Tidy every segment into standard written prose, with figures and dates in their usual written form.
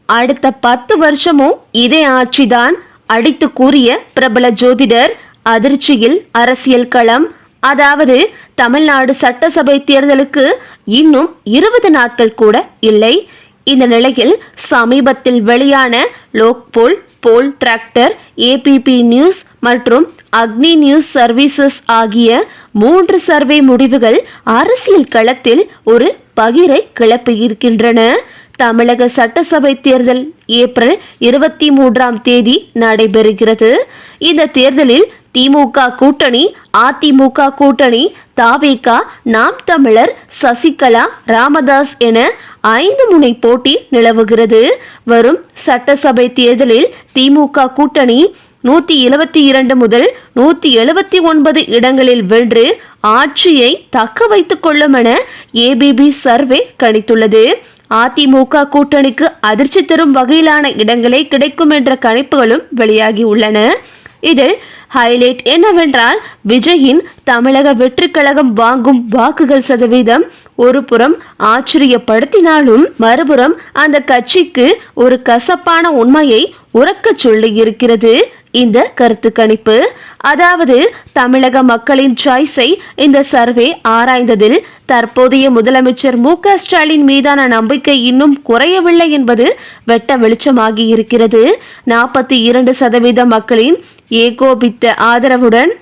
அடுத்த 10 வருஷமும் இதே ஆட்சிதான் அடித்து கூறிய பிரபல ஜோதிடர் அதிர்ச்சியில் அரசியல் களம். அதாவது தமிழ்நாடு சட்டசபை தேர்தலுக்கு இன்னும் 20 நாட்கள் கூட இல்லை. இந்த நிலையில் சமீபத்தில் வெளியான லோக்போல், போல் டிராக்டர், ஏபிபி நியூஸ் மற்றும் அக்னி நியூஸ் சர்வீசஸ் ஆகிய 3 சர்வே முடிவுகள் அரசியல் களத்தில் ஒரு பகிரை கிளப்பியிருக்கின்றன. தமிழக சட்டசபை தேர்தல் ஏப்ரல் 23ஆம் தேதி நடைபெறுகிறது. இந்த தேர்தலில் திமுக கூட்டணி, அதிமுக கூட்டணி, தவேக, நாம் தமிழர், சசிகலா, ராமதாஸ் என 5 முனை போட்டி நிலவுகிறது. வரும் சட்டசபை தேர்தலில் திமுக கூட்டணி 172 முதல் 179 இடங்களில் வென்று ஆட்சியை தக்க வைத்துக் கொள்ளும் என ஏபிபி சர்வே கணித்துள்ளது. அதிமுக கூட்டணிக்கு அதிர்ச்சி தரும் வகையிலான இடங்களே கிடைக்கும் என்ற கணிப்புகளும் வெளியாகி உள்ளன. இதில் ஹைலைட் என்னவென்றால், விஜயின் தமிழக வெற்றி கழகம் வாங்கும் வாக்குகள் சதவீதம் ஒரு புறம் ஆச்சரியப்படுத்தினாலும் மறுபுறம் அந்த கட்சிக்கு ஒரு கசப்பான உண்மையை உறக்க சொல்லி இருக்கிறது இந்த கருத்து கணிப்பு. அதாவது தமிழக மக்களின் சாய்ஸை இந்த சர்வே ஆராய்ந்ததில் தற்போதைய முதலமைச்சர் மு.க. ஸ்டாலின் மீதான நம்பிக்கை இன்னும் குறையவில்லை என்பது வெட்ட வெளிச்சமாகி இருக்கிறது. 42% மக்களின் ஏகோபித்த ஆதரவுடன்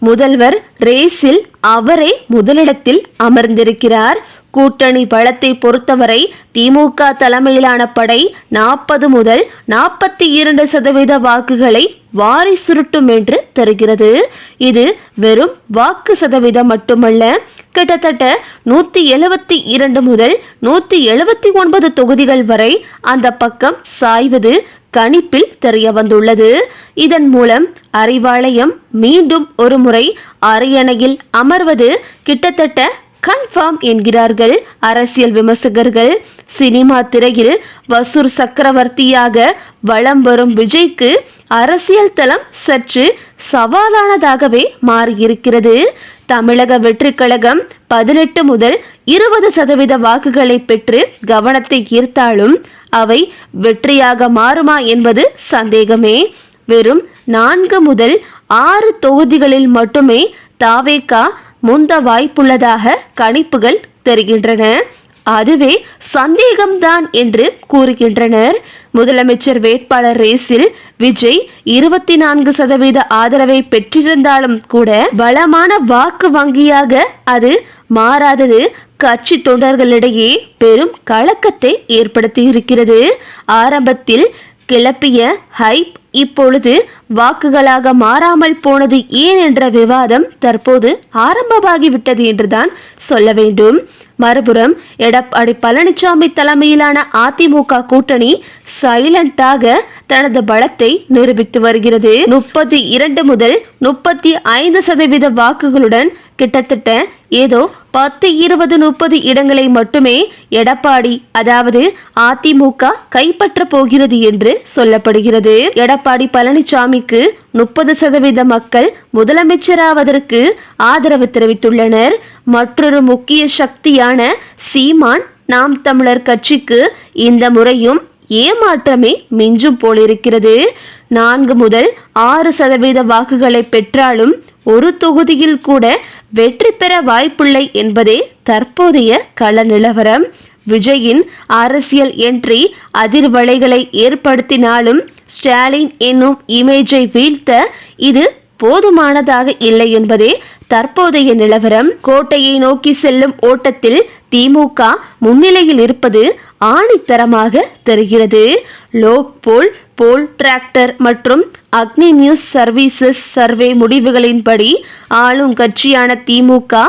முதல்வர் ரேஸில் அவரே முதலிடத்தில் அமர்ந்திருக்கிறார். கூட்டணி பலத்தை பொறுத்தவரை திமுக தலைமையிலான படை 40 முதல் 42% வாக்குகளை வாரி சுருட்டும் என்று தருகிறது. இது வெறும் வாக்கு சதவீதம் மட்டுமல்ல, கிட்டத்தட்ட 172 முதல் 179 தொகுதிகள் வரை அந்த பக்கம் சாய்வது கணிப்பில் தெரிய வந்துள்ளது. இதன் மூலம் அறிவாலயம் மீண்டும் ஒரு முறை அரியணையில் அமர்வது கிட்டத்தட்ட கன்ஃபார்ம் என்கிறார்கள் அரசியல் விமர்சகர்கள். சினிமா திரையில் வசூர் சக்கரவர்த்தியாக வலம் வரும் விஜய்க்கு அரசியல் தளம் சற்று சவாலானதாகவே மாறியிருக்கிறது. தமிழக வெற்றி கழகம் 18 முதல் 20% வாக்குகளை பெற்று கவனத்தை ஈர்த்தாலும் அவை வெற்றியாக மாறுமா என்பது சந்தேகமே. வெறும் 4 முதல் 6 தொகுதிகளில் மட்டுமே தவேக முந்த வாய்ப்புள்ளதாக கணிப்புகள் தெரிகின்றன. அதுவே சந்தேகம்தான் என்று கூறுகின்றனர். முதலமைச்சர் வேட்பாளர் ரேஸில் விஜய் 24% ஆதரவை பெற்றிருந்தாலும் கூட பலமான வாக்கு வங்கியாக அது மாறாதது கட்சி தொண்டர்களிடையே பெரும் கலக்கத்தை ஏற்படுத்தி இருக்கிறது. ஆரம்பத்தில் கிளப்பிய ஹைப் இப்பொழுது வாக்குகளாக மாறாமல் போனது ஏன் என்ற விவாதம் தற்போது ஆரம்பமாகிவிட்டது என்றுதான் சொல்ல வேண்டும். மறுபுறம் எடப்பாடி பழனிசாமி தலைமையிலான அதிமுக கூட்டணி சைலண்டாக தனது பலத்தை நிரூபித்து வருகிறது. 32 முதல் 35% வாக்குகளுடன் கிட்டத்தட்ட ஏதோ 10, 20, 30 இடங்களை மட்டுமே எடப்பாடி, அதாவது அதிமுக கைப்பற்ற போகிறது என்று சொல்லப்படுகிறது. எடப்பாடி பழனிசாமிக்கு 30% மக்கள் முதலமைச்சராவதற்கு ஆதரவு தெரிவித்துள்ளனர். மற்றொரு முக்கிய சக்தியான சீமான் நாம் தமிழர் கட்சிக்கு இந்த முறையும் ஏமாற்றமே மிஞ்சும் போலிருக்கிறது. 4 முதல் 6% வாக்குகளை பெற்றாலும் ஒரு தொகுதியில் கூட வெற்றி பெற வாய்ப்பில்லை என்பதே தற்போதைய கள நிலவரம். விஜயின் அரசியல் என்ட்ரி அதிர்வலைகளை ஏற்படுத்தினாலும் ஸ்டாலின் என்னும் இமேஜை வீழ்த்த இது போதுமானதாக இல்லை என்பதே தற்போதைய நிலவரம். கோட்டையை நோக்கி செல்லும் ஓட்டத்தில் திமுக முன்னிலையில் இருப்பது ஆணித்தரமாக தெரிகிறது. லோக்போல், போல் டிராக்டர் மற்றும் அக்னி நியூஸ் சர்வீசஸ் சர்வே முடிவுகளின்படி ஆளும் கட்சியான திமுக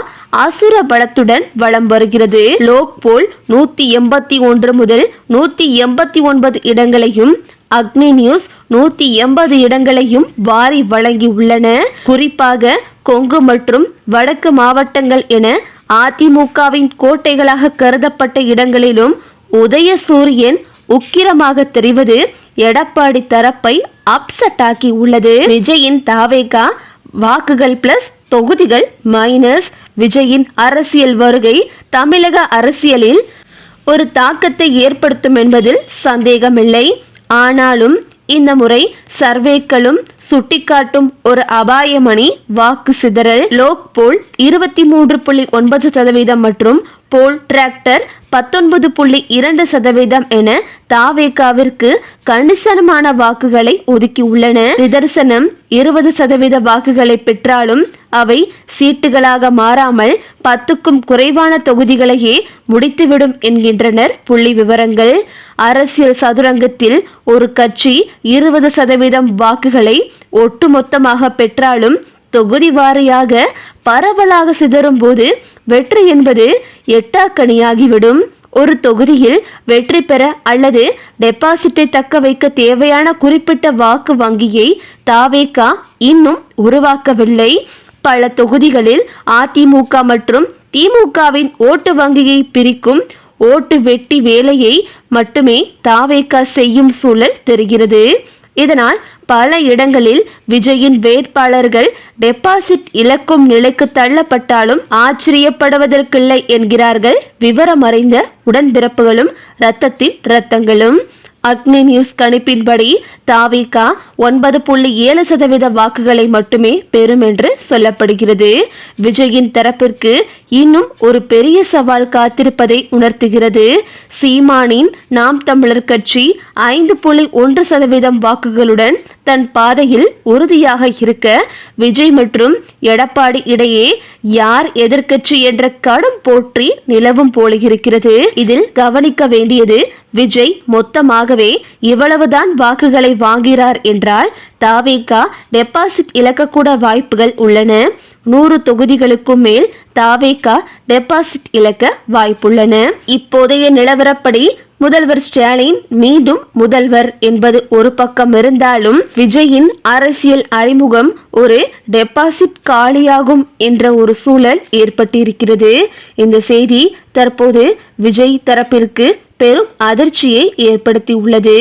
அசுர பலத்துடன் வலம் வருகிறது. லோக்போல் 181 முதல் 189 இடங்களையும், அக்னி நியூஸ் 180 இடங்களையும் வாரி வழங்கி உள்ளன. குறிப்பாக கொங்கு மற்றும் வடக்கு மாவட்டங்கள் என அதிமுகவின் கோட்டைகளாக கருதப்பட்ட இடங்களிலும் உதயசூரியன் உக்கிரமாக தெரிவது எடப்பாடி தரப்பை அப்செட் ஆக்கி உள்ளது. விஜயின் தவேக வாக்குகள் பிளஸ் தொகுதிகள் மைனஸ். விஜயின் அரசியல் வருகை தமிழக அரசியலில் ஒரு தாக்கத்தை ஏற்படுத்தும் என்பதில் சந்தேகமில்லை. ஆனாலும் இந்த முறை சர்வேக்களும் சுட்டிக்காட்டும் ஒரு அபாயமணி வாக்கு சிதறல். லோக் போல் 23.9% மற்றும் போல் டிராக்டர் 19.2% என தாவேகாவிற்கு கணிசனமான வாக்குகளை ஒதுக்கியுள்ளன. நிதர்சனம் 20% வாக்குகளை பெற்றாலும் அவை சீட்டுகளாக மாறாமல் 10க்கும் குறைவான தொகுதிகளையே முடித்துவிடும் என்கின்றனர் புள்ளி விவரங்கள். அரசியல் சதுரங்கத்தில் ஒரு கட்சி 20% வாக்குகளை ஒட்டுமொத்தமாக பெற்றாலும் தொகுதி வாரியாக பரவலாக சிதறும் போது வெற்றி என்பது எட்டாக்கணியாகிவிடும். ஒரு தொகுதியில் வெற்றி பெற அல்லது டெபாசிட்டை தக்க வைக்க தேவையான குறிப்பிட்ட வாக்கு வங்கியை தாவேகா இன்னும் உருவாக்கவில்லை. பல தொகுதிகளில் அதிமுக மற்றும் திமுகவின் ஓட்டு வங்கியை பிரிக்கும் ஓட்டு வெட்டி வேலையை மட்டுமே தாவேகா செய்யும் சூழல் தெரிகிறது. இதனால் பல இடங்களில் விஜயின் வேட்பாளர்கள் டெபாசிட் இழக்கும் நிலைக்கு தள்ளப்பட்டாலும் ஆச்சரியப்படுவதற்கில்லை என்கிறார்கள் விவரமறிந்த உடன்பிறப்புகளும் இரத்தத்தின் இரத்தங்களும். அக்னி நியூஸ் கணிப்பின்படி தாவேகா 9.7% வாக்குகளை மட்டுமே பெறும் என்று சொல்லப்படுகிறது. விஜயின் தரப்பிற்கு இன்னும் ஒரு பெரிய சவால் காத்திருப்பதை உணர்த்துகிறது. சீமானின் நாம் தமிழர் கட்சி 5.1% வாக்குகளுடன் தன் பாதையில் உறுதியாக இருக்க விஜய் மற்றும் எடப்பாடி இடையே யார் எதிர்க்கட்சி என்ற கடும் போற்றி நிலவும் போலிருக்கிறது. இதில் கவனிக்க வேண்டியது விஜய் மொத்தமாகவே இவ்வளவுதான் வாக்குகளை வாங்கிறார் என்றால் தாவேகா டெபாசிட் இழக்கக்கூட வாய்ப்புகள் உள்ளன. 100 தொகுதிகளுக்கும் மேல் தாவேகா டெபாசிட் இழக்க வாய்ப்புள்ளன. இப்போதைய நிலவரப்படி முதல்வர் ஸ்டாலின் மீண்டும் முதல்வர் என்பது ஒரு பக்கம் இருந்தாலும் விஜயின் அரசியல் அறிமுகம் ஒரு டெபாசிட் காலியாகும் என்ற ஒரு சூழல் ஏற்பட்டிருக்கிறது. இந்த செய்தி தற்போது விஜய் தரப்பிற்கு பெரும் அதிர்ச்சியை ஏற்படுத்தி உள்ளது.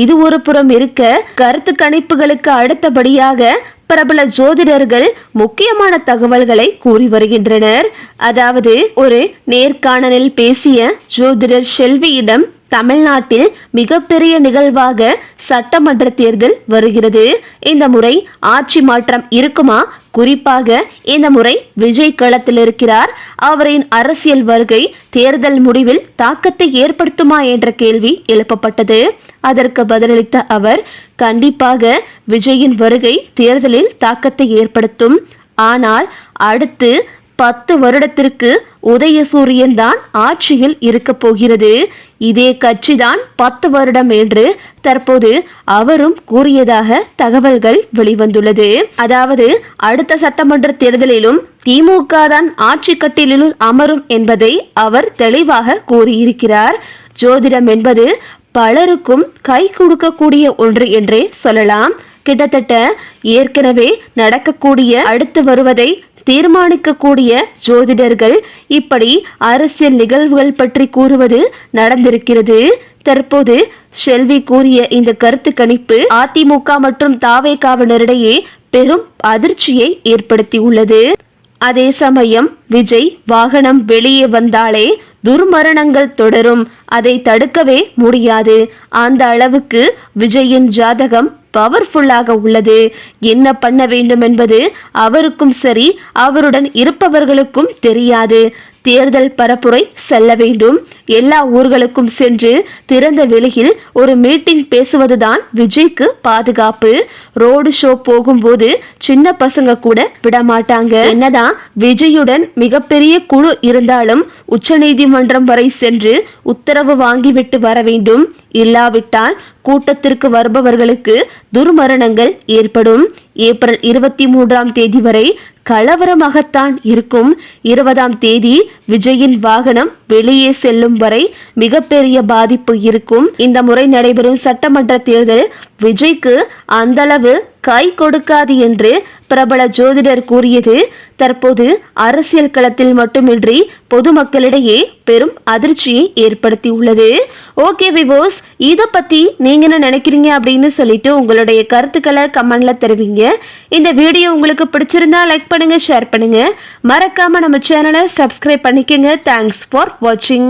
இது ஒரு புறம் இருக்க, கருத்து கணிப்புகளுக்கு அடுத்தபடியாக பிரபல ஜோதிடர்கள் முக்கியமான தகவல்களை கூறி வருகின்றனர். அதாவது, ஒரு நேர்காணலில் பேசிய ஜோதிடர் செல்வியிடம் தமிழ்நாட்டில் மிகப்பெரிய நிகழ்வாக சட்டமன்ற தேர்தல் வருகிறது. இந்த முறை ஆட்சி மாற்றம் இருக்குமா? குறிப்பாக இந்த முறை விஜய் களத்தில் இருக்கிறார். அவரின் அரசியல் வருகை தேர்தல் முடிவில் தாக்கத்தை ஏற்படுத்துமா என்ற கேள்வி எழுப்பப்பட்டது. அதற்கு பதிலளித்த அவர், கண்டிப்பாக விஜயின் வருகை தேர்தலில் தாக்கத்தை ஏற்படுத்தும். ஆனால் அடுத்து 10 வருடத்திற்கு உதயசூரியன் தான் ஆட்சியில் இருக்க போகிறது. இதே கட்சிதான் 10 வருடம் என்று தற்போது அவரும் கூறியதாக தகவல்கள் வெளிவந்துள்ளது. அதாவது, அடுத்த சட்டமன்ற தேர்தலிலும் திமுக தான் ஆட்சி கட்டிலில் அமரும் என்பதை அவர் தெளிவாக கூறியிருக்கிறார். ஜோதிடம் என்பது பலருக்கும் கை கொடுக்கக்கூடிய ஒன்று என்றே சொல்லலாம். கிட்டத்தட்ட ஏற்கனவே நடக்கக்கூடிய அடுத்து வருவதை தீர்மானிக்கக்கூடிய ஜோதிடர்கள் இப்படி அரசியல் நிகழ்வுகள் பற்றி கூறுவது நடந்திருக்கிறது. தற்போது செல்வி கூறிய இந்த கருத்து கணிப்பு அதிமுக மற்றும் தாவேகாவினரிடையே பெரும் அதிர்ச்சியை ஏற்படுத்தியுள்ளது. அதே சமயம் விஜய் வாகனம் வெளியே வந்தாலே துர்மரணங்கள் தொடரும், அதை தடுக்கவே முடியாது. அந்த அளவுக்கு விஜயின் ஜாதகம் பவர்ஃபுல்லாக உள்ளது. என்ன பண்ண வேண்டும் என்பது அவருக்கும் சரி, அவருடன் இருப்பவர்களுக்கும் தெரியாது. தேர்தல் பரப்புரை செல்ல வேண்டும். எல்லா ஊர்களுக்கும் சென்று திறந்த வெளியில் ஒரு மீட்டிங் பேசுவதுதான் விஜய்க்கு பாதுகாப்பு. ரோடு ஷோ போகும்போது சின்ன பசங்க கூட விடமாட்டாங்க. என்னதான் விஜயுடன் மிகப்பெரிய குழு இருந்தாலும் உச்சநீதிமன்றம் வரை சென்று உத்தரவு வாங்கிவிட்டு வர வேண்டும். இல்லாவிட்டால் கூட்டத்திற்கு வருபவர்களுக்கு துர்மரணங்கள் ஏற்படும். ஏப்ரல் 23ஆம் தேதி வரை கலவரமாகத்தான் இருக்கும். 20ஆம் தேதி விஜயின் வாகனம் வெளியே செல்லும் வரை மிகப்பெரிய பாதிப்பு இருக்கும். இந்த முறை நடைபெறும் சட்டமன்ற தேர்தல் விஜய்க்கு அந்தளவு கை கொடுக்காது என்று பிரபல ஜோதிடர் கூறியது தற்போது அரசியல் களத்தில் மட்டுமின்றி பொதுமக்களிடையே பெரும் அதிர்ச்சியை ஏற்படுத்தி உள்ளது. ஓகே விவோஸ், இதை பத்தி நீங்க என்ன நினைக்கிறீங்க அப்படின்னு சொல்லிட்டு உங்களுடைய கருத்துக்களை கமெண்ட்ல தெரிவிங்க. இந்த வீடியோ உங்களுக்கு பிடிச்சிருந்தா லைக் பண்ணுங்க, ஷேர் பண்ணுங்க, மறக்காம நம்ம சேனலை சப்ஸ்கிரைப் பண்ணிக்கங்க. தேங்க்ஸ் ஃபார் வாட்சிங்.